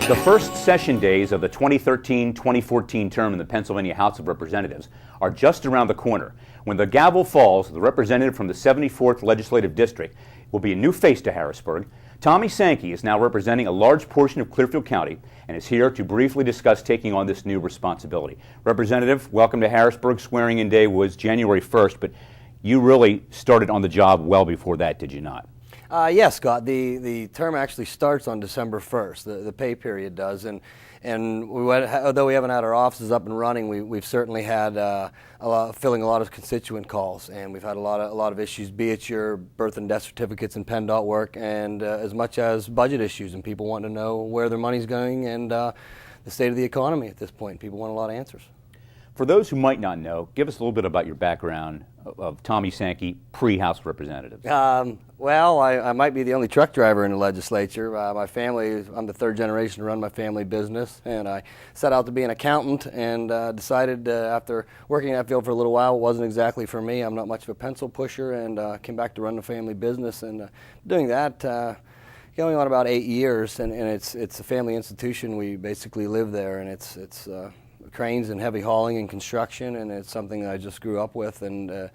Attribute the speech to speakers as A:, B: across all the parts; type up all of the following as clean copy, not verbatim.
A: The first session days of the 2013-2014 term in the Pennsylvania House of Representatives are just around the corner. When the gavel falls, the representative from the 74th Legislative District will be a new face to Harrisburg. Tommy Sankey is now representing a large portion of Clearfield County and is here to briefly discuss taking on this new responsibility. Representative, welcome to Harrisburg. Swearing-in day was January 1st, but you really started on the job well before that, did you not?
B: Yes, Scott. The term actually starts on December 1st. The pay period does, and although we haven't had our offices up and running, we've certainly had filling a lot of constituent calls, and we've had a lot of issues, be it your birth and death certificates and PennDOT work, and as much as budget issues, and people want to know where their money's going and the state of the economy at this point. People want a lot of answers.
A: For those who might not know, give us a little bit about your background of Tommy Sankey, pre-House Representative.
B: Well, I might be the only truck driver in the legislature. My family, I'm the third generation to run my family business, and I set out to be an accountant and decided after working in that field for a little while, it wasn't exactly for me. I'm not much of a pencil pusher, and came back to run the family business, and doing that going on about 8 years, and it's a family institution. We basically live there, and it's cranes and heavy hauling and construction, and it's something that I just grew up with, and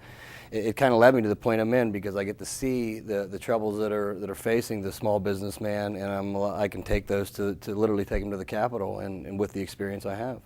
B: it kind of led me to the point I'm in because I get to see the troubles that are facing the small businessman, and I can take those to literally take them to the Capitol, and with the experience I have.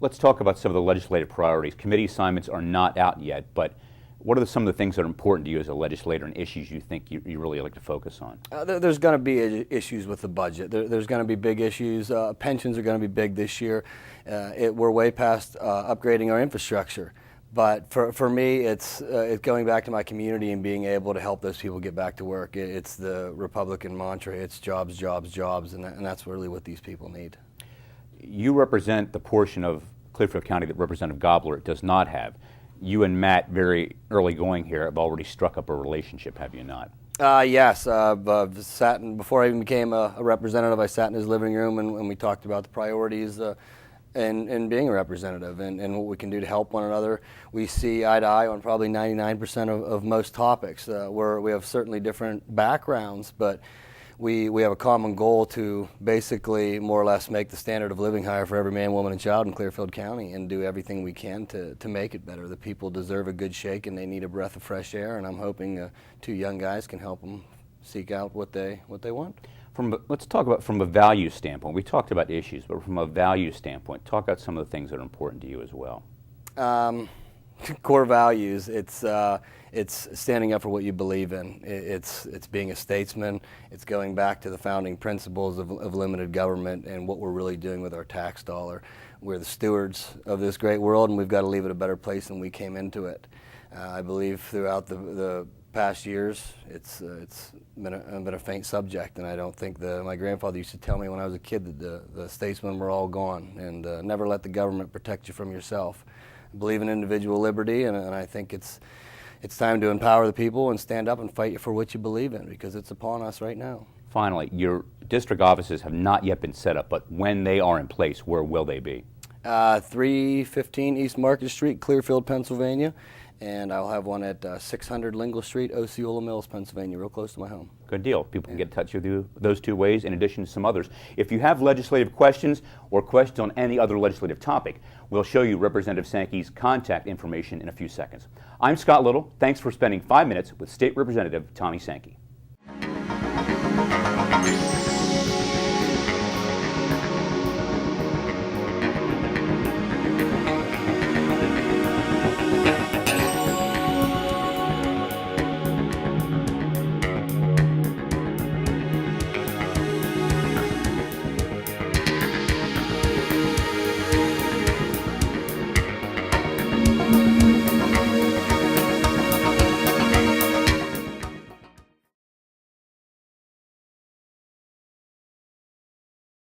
A: Let's talk about some of the legislative priorities. Committee assignments are not out yet, but what are some of the things that are important to you as a legislator and issues you think you really like to focus on?
B: There's going to be issues with the budget. There's going to be big issues. Pensions are going to be big this year. We're way past upgrading our infrastructure. But for me, it's going back to my community and being able to help those people get back to work. It's the Republican mantra. It's jobs, jobs, jobs, and that's really what these people need.
A: You represent the portion of Clearfield County that Representative Gobbler does not have. You and Matt, very early going here, have already struck up a relationship, have you not?
B: Yes. Before I even became a representative, I sat in his living room and we talked about the priorities and being a representative and what we can do to help one another. We see eye to eye on probably 99% of most topics. We have certainly different backgrounds, but we have a common goal to basically more or less make the standard of living higher for every man, woman, and child in Clearfield County and do everything we can to make it better. The people deserve a good shake and they need a breath of fresh air, and I'm hoping two young guys can help them seek out what they want.
A: Let's talk about from a value standpoint. We talked about issues, but from a value standpoint, talk about some of the things that are important to you as well.
B: Core values. It's standing up for what you believe in. It's being a statesman. It's going back to the founding principles of limited government and what we're really doing with our tax dollar. We're the stewards of this great world, and we've got to leave it a better place than we came into it. I believe throughout the past years, it's been a faint subject, and I don't think my grandfather used to tell me when I was a kid that the statesmen were all gone, and never let the government protect you from yourself. I believe in individual liberty, and I think it's time to empower the people and stand up and fight for what you believe in, because it's upon us right now.
A: Finally, your district offices have not yet been set up, but when they are in place, where will they be?
B: 315 East Market Street, Clearfield, Pennsylvania, and I'll have one at 600 Lingle Street, Osceola Mills, Pennsylvania, real close to my home.
A: Good deal. People can get in touch with you those two ways, in addition to some others. If you have legislative questions or questions on any other legislative topic, we'll show you Representative Sankey's contact information in a few seconds. I'm Scott Little. Thanks for spending 5 minutes with State Representative Tommy Sankey.